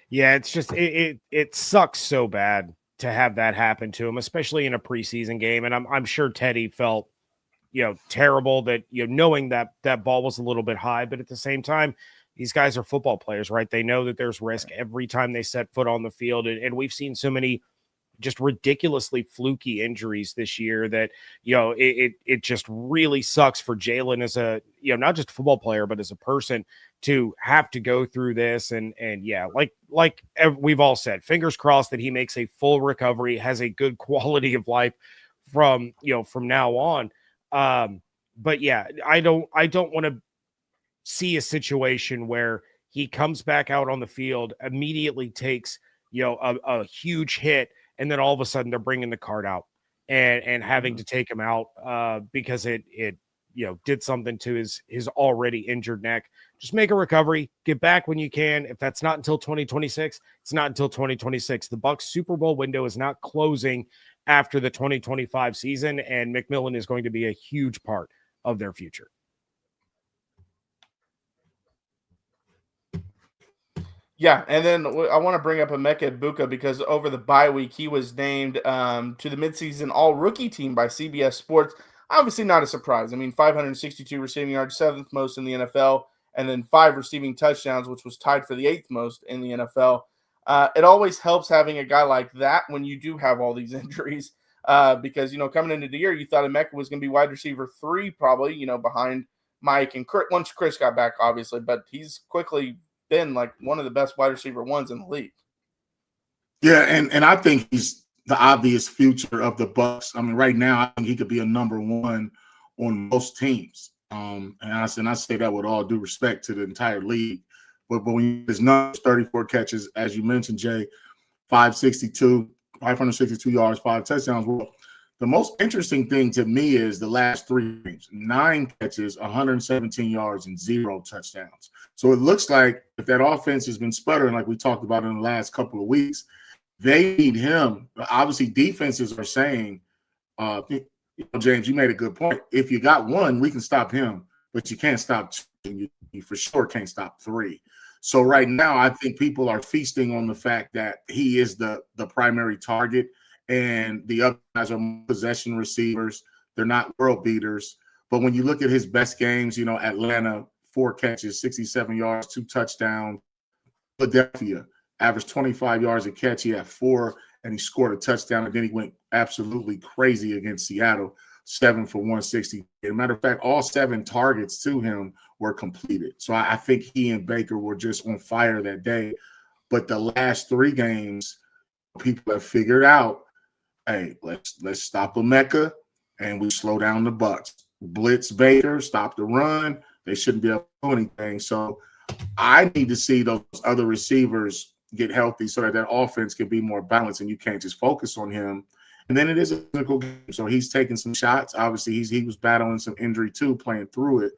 Yeah, it's just it sucks so bad to have that happen to him, especially in a preseason game. And I'm sure Teddy felt, you know, terrible that, you know, knowing that ball was a little bit high, but at the same time, these guys are football players, right? They know that there's risk every time they set foot on the field. And we've seen so many just ridiculously fluky injuries this year that, you know, it just really sucks for Jalen as a, you know, not just a football player, but as a person to have to go through this. And yeah, like we've all said, fingers crossed that he makes a full recovery, has a good quality of life from now on. But yeah, I don't want to see a situation where he comes back out on the field, immediately takes, you know, a huge hit, and then all of a sudden they're bringing the card out and having to take him out because it you know, did something to his already injured neck. Just make a recovery, get back when you can. If that's not until 2026, it's not until 2026. The Bucs Super Bowl window is not closing after the 2025 season, and McMillan is going to be a huge part of their future. Yeah, and then I want to bring up Emeka Egbuka because over the bye week, he was named to the midseason all-rookie team by CBS Sports. Obviously not a surprise. I mean, 562 receiving yards, 7th most in the NFL, and then 5 receiving touchdowns, which was tied for the 8th most in the NFL. It always helps having a guy like that when you do have all these injuries because, you know, coming into the year, you thought Emeka was going to be wide receiver 3 probably, you know, behind Mike and Chris, once Chris got back, obviously, but he's quickly been like one of the best wide receiver ones in the league. Yeah, and I think he's the obvious future of the Bucs. I mean, right now, I think he could be a number 1 on most teams. And I say that with all due respect to the entire league. But when his numbers, 34 catches, as you mentioned, Jay, 562 yards, 5 touchdowns. Well, the most interesting thing to me is the last 3 games, 9 catches, 117 yards, and 0 touchdowns. So it looks like if that offense has been sputtering, like we talked about in the last couple of weeks, they need him. Obviously, defenses are saying, James, you made a good point. If you got 1, we can stop him, but you can't stop 2. You for sure can't stop 3. So right now, I think people are feasting on the fact that he is the primary target, and the other guys are possession receivers They're not world beaters. But when you look at his best games, Atlanta, 4 catches, 67 yards, 2 touchdowns. Philadelphia averaged 25 yards a catch. He had 4, and he scored a touchdown. And then he went absolutely crazy against Seattle, 7 for 160. As a matter of fact, all 7 targets to him were completed. So I think he and Baker were just on fire that day. But the last 3 games, people have figured out, hey, let's stop Emeka and we slow down the Bucs. Blitz Baker, stop the run. They shouldn't be able to do anything. So I need to see those other receivers get healthy so that offense can be more balanced and you can't just focus on him. And then it is a physical game. So he's taking some shots. Obviously, he was battling some injury too, playing through it.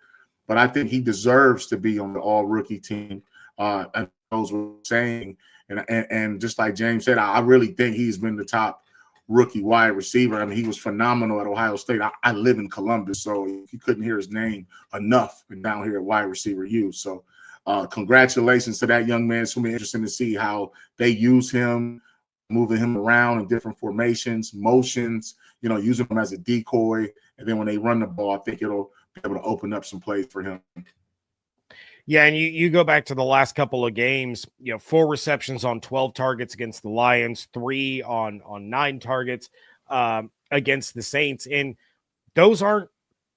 But I think he deserves to be on the all-rookie team. And those were saying. And just like James said, I really think he's been the top rookie wide receiver. I mean, he was phenomenal at Ohio State. I live in Columbus, so you couldn't hear his name enough down here at wide receiver U. So congratulations to that young man. It's going to be interesting to see how they use him, moving him around in different formations, motions, using him as a decoy. And then when they run the ball, I think it'll be able to open up some plays for him. Yeah, and you go back to the last couple of games, 4 receptions on 12 targets against the Lions, 3 on 9 targets against the Saints. And those aren't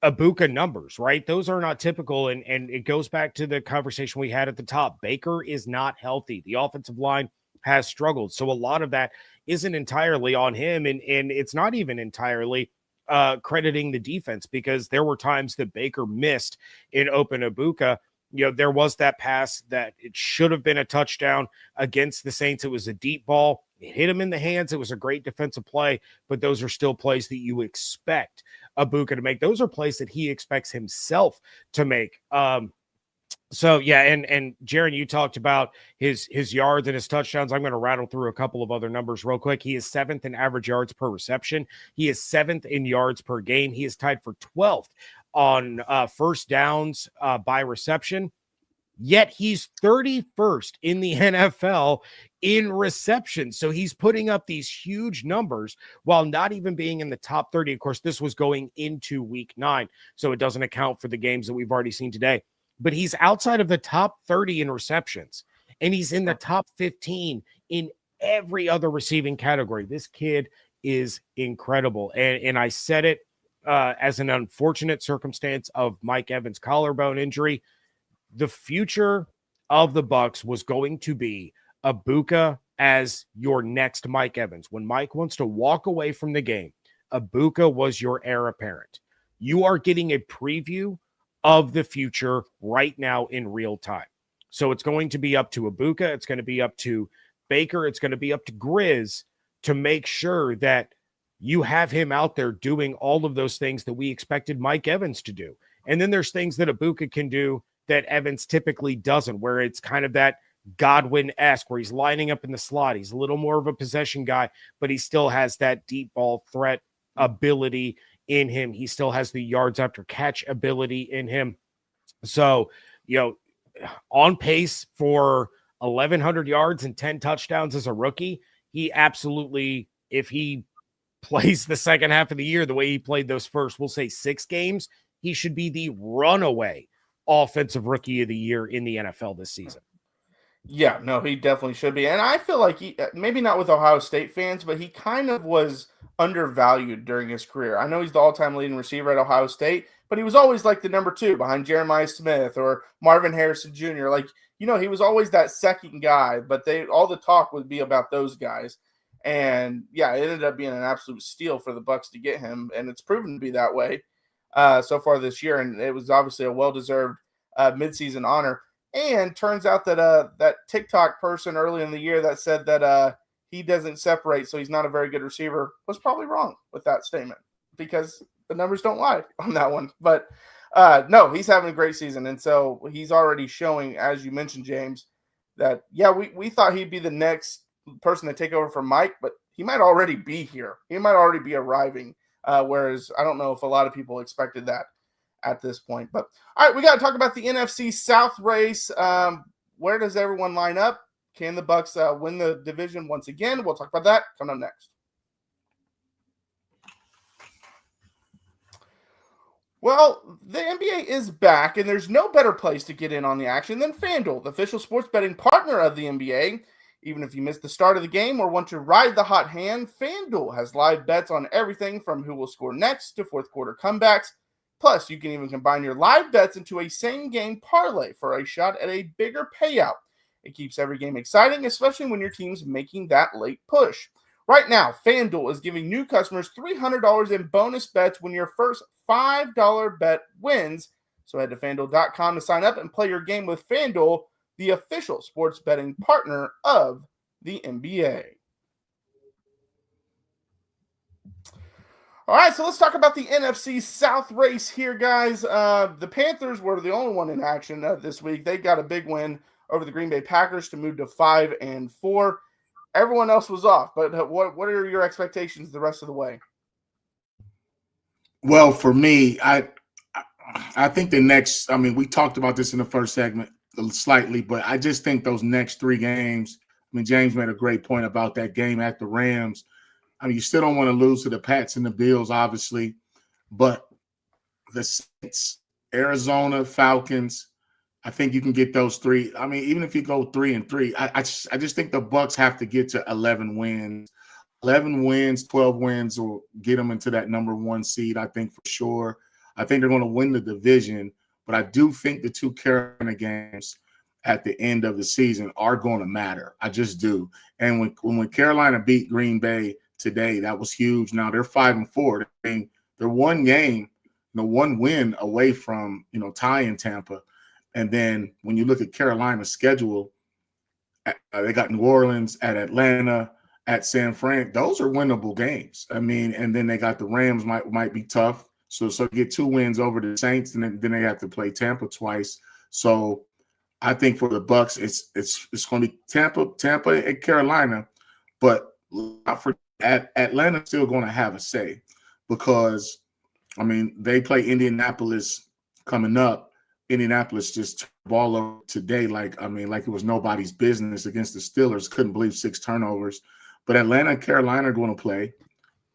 Ibuka numbers, right? Those are not typical. And it goes back to the conversation we had at the top. Baker is not healthy. The offensive line has struggled. So a lot of that isn't entirely on him. And it's not even entirely crediting the defense, because there were times that Baker missed in open Ibuka. There was that pass that it should have been a touchdown against the Saints. It was a deep ball. It hit him in the hands. It was a great defensive play, but those are still plays that you expect Ibuka to make. Those are plays that he expects himself to make. So yeah, and Jaron, you talked about his yards and his touchdowns. I'm going to rattle through a couple of other numbers real quick. He is 7th in average yards per reception. He is 7th in yards per game. He is tied for 12th on first downs by reception. Yet he's 31st in the NFL in reception. So he's putting up these huge numbers while not even being in the top 30. Of course, this was going into week 9, so it doesn't account for the games that we've already seen today. But he's outside of the top 30 in receptions, and he's in the top 15 in every other receiving category. This kid is incredible. And I said it as an unfortunate circumstance of Mike Evans' collarbone injury. The future of the Bucs was going to be Ibuka as your next Mike Evans. When Mike wants to walk away from the game, Ibuka was your heir apparent. You are getting a preview of the future right now in real time. So it's going to be up to Ibuka. It's going to be up to Baker. It's going to be up to Grizz to make sure that you have him out there doing all of those things that we expected Mike Evans to do. And then there's things that Ibuka can do that Evans typically doesn't, where it's kind of that Godwin-esque, where he's lining up in the slot. He's a little more of a possession guy, but he still has that deep ball threat ability in him. He still has the yards after catch ability in him. So, on pace for 1,100 yards and 10 touchdowns as a rookie. He absolutely, if he plays the second half of the year the way he played those first, we'll say 6 games, he should be the runaway offensive rookie of the year in the NFL this season. Yeah, no, he definitely should be. And I feel like he, maybe not with Ohio State fans, but he kind of was undervalued during his career. I know he's the all-time leading receiver at Ohio State, but he was always like the number 2 behind Jeremiah Smith or Marvin Harrison Jr. Like, he was always that second guy, but all the talk would be about those guys. And yeah, it ended up being an absolute steal for the Bucs to get him, and it's proven to be that way so far this year. And it was obviously a well-deserved midseason honor. And turns out that that TikTok person early in the year that said that he doesn't separate, so he's not a very good receiver, was probably wrong with that statement, because the numbers don't lie on that one. But no, he's having a great season. And so he's already showing, as you mentioned, James, that, yeah, we thought he'd be the next person to take over from Mike, but he might already be here. He might already be arriving, whereas I don't know if a lot of people expected that at this point. But all right, we got to talk about the NFC South race. Where does everyone line up? Can the Bucs win the division once again? We'll talk about that coming up next. Well, the NBA is back, and there's no better place to get in on the action than FanDuel, the official sports betting partner of the NBA. Even if you missed the start of the game or want to ride the hot hand, FanDuel has live bets on everything from who will score next to fourth quarter comebacks. Plus, you can even combine your live bets into a same-game parlay for a shot at a bigger payout. It keeps every game exciting, especially when your team's making that late push. Right now, FanDuel is giving new customers $300 in bonus bets when your first $5 bet wins. So head to FanDuel.com to sign up and play your game with FanDuel, the official sports betting partner of the NBA. All right, so let's talk about the NFC South race here, guys. The Panthers were the only one in action this week. They got a big win over the Green Bay Packers to move to 5-4. Everyone else was off, but what are your expectations the rest of the way? Well, for me, I think the next, we talked about this in the first segment slightly, but I just think those next 3 games, James made a great point about that game at the Rams. You still don't want to lose to the Pats and the Bills, obviously, but the Saints, Arizona, Falcons, I think you can get those 3. Even if you go 3-3, I just think the Bucs have to get to 11 wins. 11 wins, 12 wins will get them into that number 1 seed, I think, for sure. I think they're going to win the division, but I do think the 2 Carolina games at the end of the season are going to matter. I just do. And when Carolina beat Green Bay today, that was huge. Now they're 5-4. They're 1 game, 1 win away from, tying Tampa. And then when you look at Carolina's schedule, they got New Orleans, at Atlanta, at San Fran. Those are winnable games. And then they got the Rams might be tough. So get 2 wins over the Saints, and then they have to play Tampa twice. So I think for the Bucs, it's going to be Tampa, and Carolina, but Atlanta's still going to have a say because they play Indianapolis coming up. Indianapolis just turned the ball over today like it was nobody's business against the Steelers. Couldn't believe 6 turnovers. But Atlanta and Carolina are going to play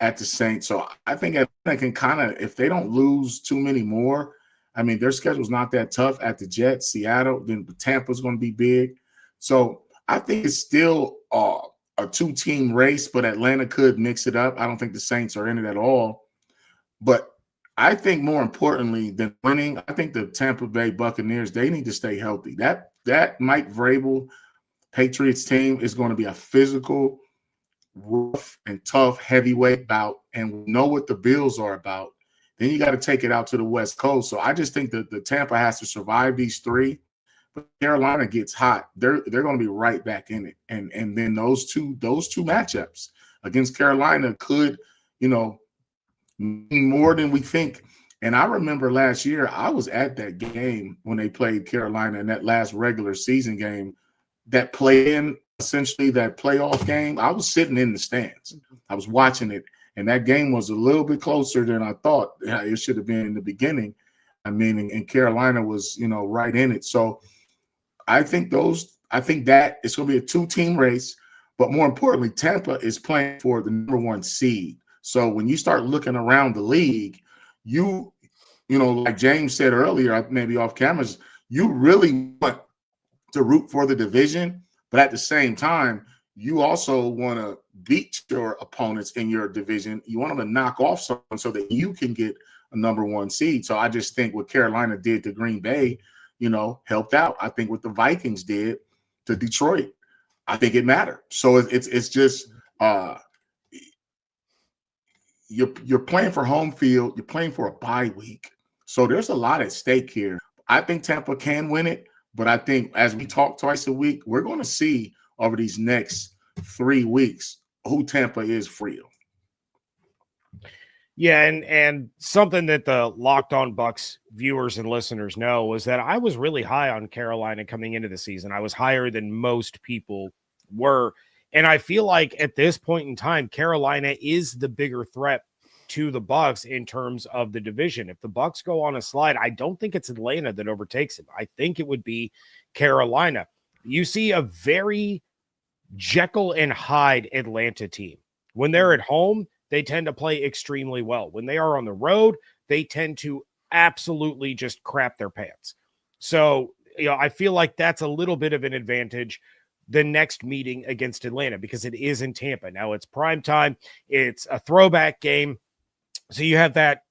at the Saints. So I think Atlanta can kind of, if they don't lose too many more, their schedule's not that tough at the Jets, Seattle, then Tampa's going to be big. So I think it's still a 2-team race, but Atlanta could mix it up. I don't think the Saints are in it at all. But I think more importantly than winning, I think the Tampa Bay Buccaneers, they need to stay healthy. That Mike Vrabel Patriots team is going to be a physical, rough and tough heavyweight bout, and we know what the Bills are about. Then you got to take it out to the West Coast. So I just think that the Tampa has to survive these 3. But Carolina gets hot, they're going to be right back in it. And then those two matchups against Carolina could, more than we think. And I remember last year, I was at that game when they played Carolina in that last regular season game, that play-in, essentially that playoff game. I was sitting in the stands. I was watching it, and that game was a little bit closer than I thought it should have been in the beginning. And Carolina was, right in it. So I think that it's going to be a 2-team race, but more importantly, Tampa is playing for the number 1 seed. So when you start looking around the league, like James said earlier, maybe off cameras, you really want to root for the division, but at the same time, you also want to beat your opponents in your division. You want them to knock off someone so that you can get a number 1 seed. So I just think what Carolina did to Green Bay, helped out. I think what the Vikings did to Detroit, I think it mattered. So it's just you're playing for home field. You're playing for a bye week. So there's a lot at stake here. I think Tampa can win it, but I think as we talk twice a week, we're going to see over these next 3 weeks who Tampa is for real. Yeah, and something that the Locked On Bucs viewers and listeners know was that I was really high on Carolina coming into the season. I was higher than most people were. And I feel like at this point in time, Carolina is the bigger threat to the Bucs in terms of the division. If the Bucs go on a slide, I don't think it's Atlanta that overtakes it. I think it would be Carolina. You see a very Jekyll and Hyde Atlanta team. When they're at home, they tend to play extremely well. When they are on the road, they tend to absolutely just crap their pants. So, I feel like that's a little bit of an advantage the next meeting against Atlanta because it is in Tampa. Now it's prime time. It's a throwback game. So you have that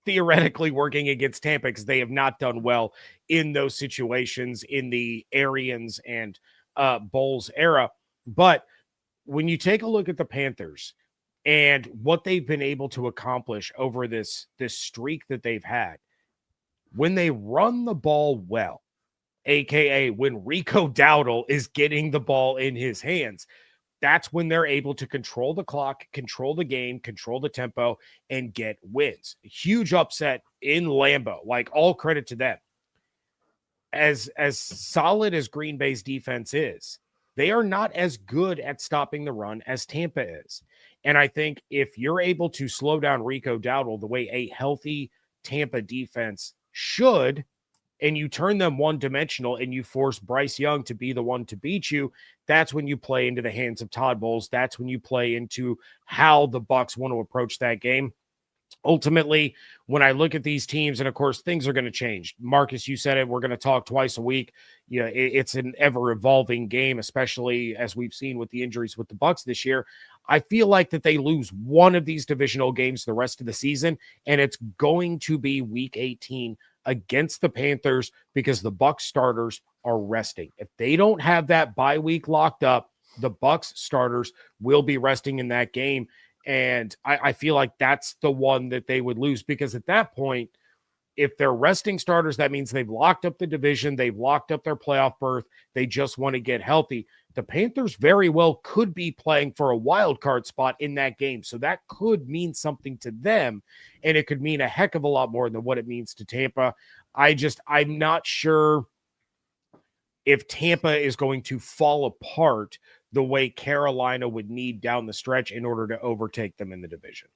theoretically working against Tampa because they have not done well in those situations in the Arians and Bowles era. But when you take a look at the Panthers and what they've been able to accomplish over this streak that they've had, when they run the ball well, aka when Rico Dowdle is getting the ball in his hands, that's when they're able to control the clock, control the game, control the tempo, and get wins. Huge upset in Lambeau. Like, all credit to them. As solid as Green Bay's defense is, they are not as good at stopping the run as Tampa is. And I think if you're able to slow down Rico Dowdle the way a healthy Tampa defense should, and you turn them one-dimensional and you force Bryce Young to be the one to beat you, that's when you play into the hands of Todd Bowles. That's when you play into how the Bucs want to approach that game. Ultimately, when I look at these teams, and of course, things are going to change. Marcus, you said it. We're going to talk twice a week. It's an ever-evolving game, especially as we've seen with the injuries with the Bucs this year. I feel like that they lose one of these divisional games the rest of the season, and it's going to be Week 18 against the Panthers because the Bucs starters are resting. If they don't have that bye week locked up, the Bucs starters will be resting in that game. And I feel like that's the one that they would lose because at that point, if they're resting starters, that means they've locked up the division. They've locked up their playoff berth. They just want to get healthy. The Panthers very well could be playing for a wild card spot in that game. So that could mean something to them. And it could mean a heck of a lot more than what it means to Tampa. I'm not sure if Tampa is going to fall apart the way Carolina would need down the stretch in order to overtake them in the division.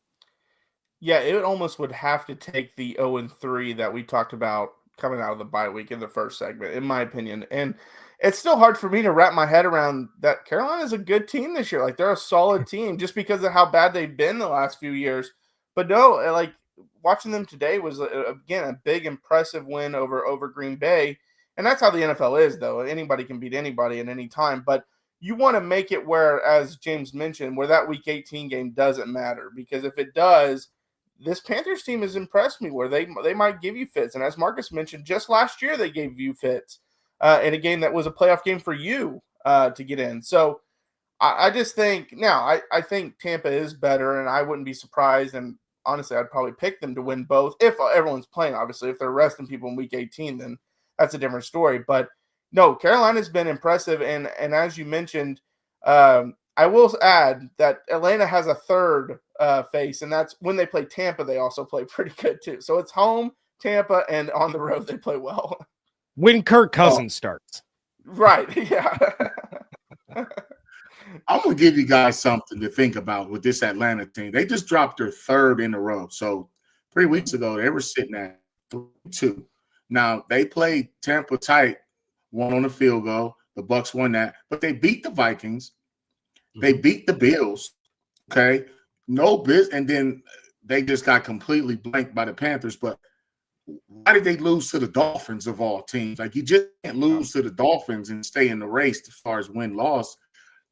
Yeah, it almost would have to take the 0-3 that we talked about coming out of the bye week in the first segment, in my opinion. And it's still hard for me to wrap my head around that. Carolina is a good team this year. Like, they're a solid team just because of how bad they've been the last few years. But no, like, watching them today was, again, a big, impressive win over Green Bay. And that's how the NFL is, though. Anybody can beat anybody at any time. But you want to make it where, as James mentioned, where that Week 18 game doesn't matter. Because if it does, this Panthers team has impressed me where they might give you fits. And as Marcus mentioned, just last year they gave you fits in a game that was a playoff game for you to get in. So I just think now I think Tampa is better, and I wouldn't be surprised. And honestly, I'd probably pick them to win both if everyone's playing. Obviously, if they're resting people in Week 18, then that's a different story. But no, Carolina's been impressive. And as you mentioned, I will add that Atlanta has a third face, and that's when they play Tampa, they also play pretty good too. So it's home, Tampa, and on the road they play well. When Kirk Cousins starts. Right, yeah. I'm going to give you guys something to think about with this Atlanta team. They just dropped their third in a row. So 3 weeks ago, they were sitting at 2. Now, they played Tampa tight, won on a field goal. The Bucs won that. But they beat the Vikings. They beat the Bills. Okay? No business. And then they just got completely blanked by the Panthers. But why did they lose to the Dolphins of all teams? Like, you just can't lose to the Dolphins and stay in the race as far as win-loss.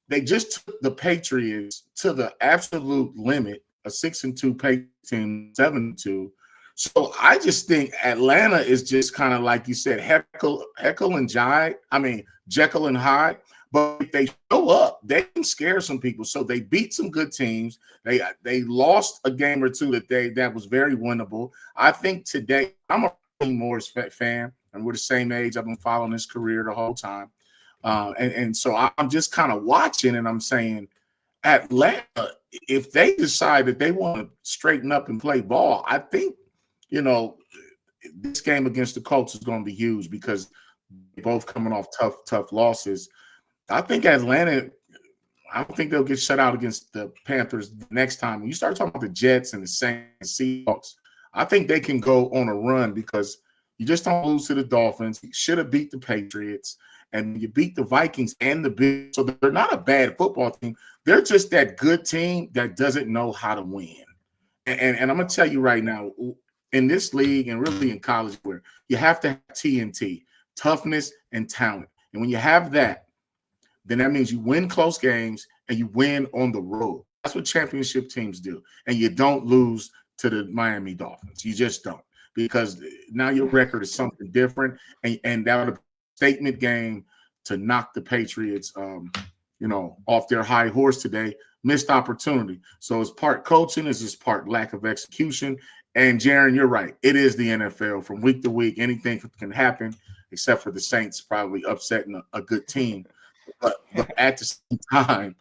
They just took the Patriots to the absolute limit, a 6-2 Patriots team, 7-2. So I just think Atlanta is just kind of like you said, Jekyll and Hyde. I mean, Jekyll and Hyde. But if they show up, they can scare some people. So they beat some good teams. They lost a game or two that was very winnable. I think today, I'm a Morris fan, and we're the same age. I've been following his career the whole time. And so I'm just kind of watching, and I'm saying, Atlanta, if they decide that they want to straighten up and play ball, I think, this game against the Colts is going to be huge because they're both coming off tough losses. I think Atlanta, I don't think they'll get shut out against the Panthers next time. When you start talking about the Jets and the Saints, Seahawks, I think they can go on a run because you just don't lose to the Dolphins. You should have beat the Patriots, and you beat the Vikings and the Bills. So they're not a bad football team. They're just that good team that doesn't know how to win. And I'm going to tell you right now, in this league and really in college where you have to have TNT, toughness and talent. And when you have that, then that means you win close games and you win on the road. That's what championship teams do. And you don't lose to the Miami Dolphins. You just don't, because now your record is something different. And that would be a statement game to knock the Patriots, off their high horse today. Missed opportunity. So it's part coaching, it's just part lack of execution. And Jaron, you're right. It is the NFL. From week to week, anything can happen, except for the Saints probably upsetting a good team. But at the same time,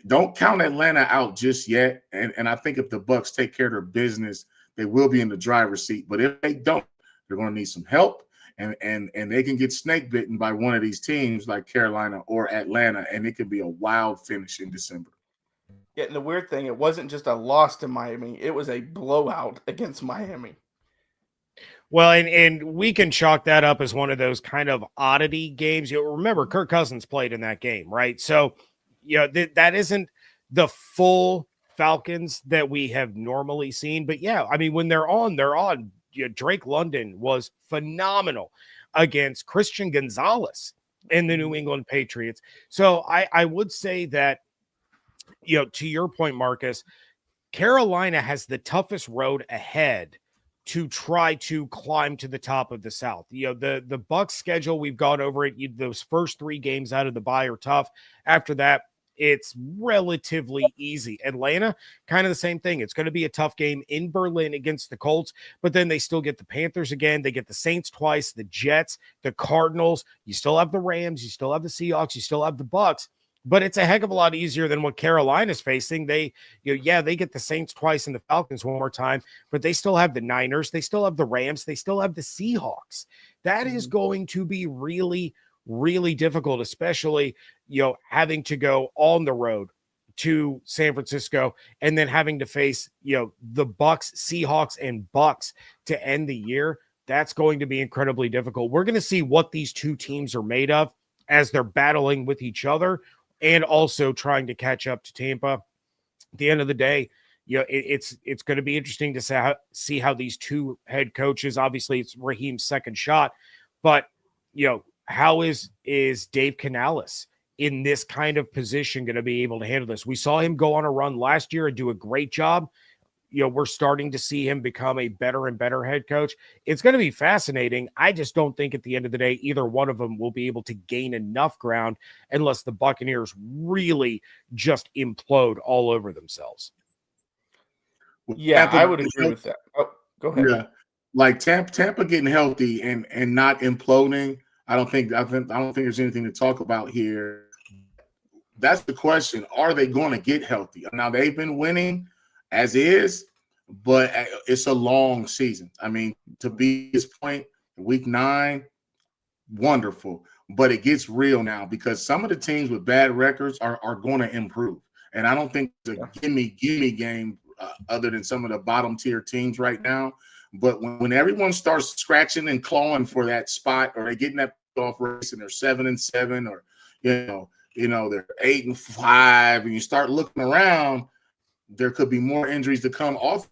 don't count Atlanta out just yet. And I think if the Bucs take care of their business, they will be in the driver's seat. But if they don't, they're going to need some help. And they can get snake bitten by one of these teams like Carolina or Atlanta, and it could be a wild finish in December. Yeah, and the weird thing, it wasn't just a loss to Miami. It was a blowout against Miami. Well, and we can chalk that up as one of those kind of oddity games. Remember, Kirk Cousins played in that game, right? So, that isn't the full Falcons that we have normally seen. But, yeah, I mean, when they're on, they're on. Drake London was phenomenal against Christian Gonzalez in the New England Patriots. So I would say that, to your point, Marcus, Carolina has the toughest road ahead to try to climb to the top of the South. The Bucs schedule, we've gone over it. Those first 3 games out of the bye are tough. After that, it's relatively easy. Atlanta, kind of the same thing. It's going to be a tough game in Berlin against the Colts, but then they still get the Panthers again. They get the Saints twice, the Jets, the Cardinals. You still have the Rams. You still have the Seahawks. You still have the Bucs, but it's a heck of a lot easier than what Carolina's facing. They get the Saints twice and the Falcons one more time, but they still have the Niners. They still have the Rams. They still have the Seahawks. That is going to be really, really difficult, especially, having to go on the road to San Francisco and then having to face, the Bucs, Seahawks, and Bucs to end the year. That's going to be incredibly difficult. We're going to see what these two teams are made of as they're battling with each other and also trying to catch up to Tampa. At the end of the day, it's going to be interesting to see how these two head coaches, obviously it's Raheem's second shot, but, how is Dave Canales in this kind of position going to be able to handle this? We saw him go on a run last year and do a great job. We're starting to see him become a better and better head coach. It's going to be fascinating. I just don't think at the end of the day, either one of them will be able to gain enough ground unless the Buccaneers really just implode all over themselves. Yeah, I would agree with that. Oh, go ahead. Yeah, like Tampa getting healthy and not imploding. I don't think there's anything to talk about here. That's the question. Are they going to get healthy? Now, they've been winning as is, but it's a long season. I mean, to be this point, week 9, wonderful. But it gets real now because some of the teams with bad records are going to improve. And I don't think it's a gimme game other than some of the bottom tier teams right now. But when everyone starts scratching and clawing for that spot, or they're getting that off race and they're 7-7, or they're 8-5, and you start looking around, there could be more injuries to come off.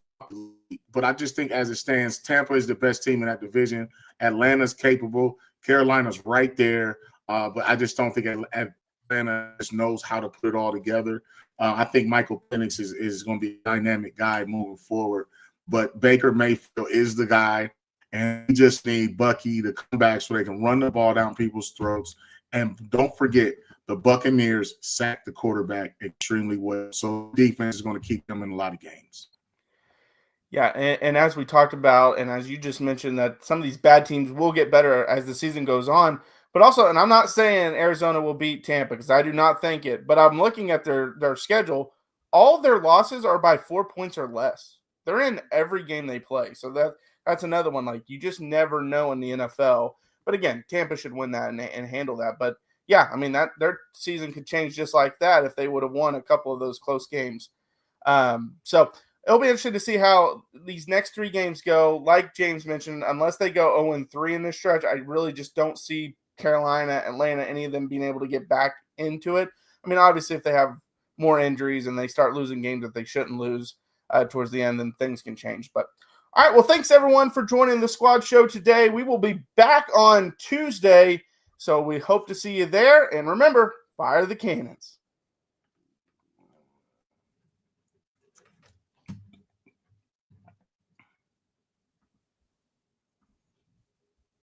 But I just think as it stands, Tampa is the best team in that division. Atlanta's capable. Carolina's right there. But I just don't think Atlanta just knows how to put it all together. I think Michael Penix is going to be a dynamic guy moving forward. But Baker Mayfield is the guy, and we just need Bucky to come back so they can run the ball down people's throats. And don't forget, the Buccaneers sacked the quarterback extremely well. So defense is going to keep them in a lot of games. Yeah, and as we talked about, and as you just mentioned, that some of these bad teams will get better as the season goes on. But also, and I'm not saying Arizona will beat Tampa because I do not think it, but I'm looking at their schedule. All of their losses are by 4 points or less. They're in every game they play. So that's another one. Like, you just never know in the NFL. But again, Tampa should win that and handle that. But yeah, I mean, that their season could change just like that if they would have won a couple of those close games. So it'll be interesting to see how these next 3 games go. Like James mentioned, unless they go 0-3 in this stretch, I really just don't see Carolina, Atlanta, any of them being able to get back into it. I mean, obviously, if they have more injuries and they start losing games that they shouldn't lose towards the end, then things can change. But All right. Well, thanks everyone for joining the squad show today. We will be back on Tuesday, so we hope to see you there. And remember, fire the cannons.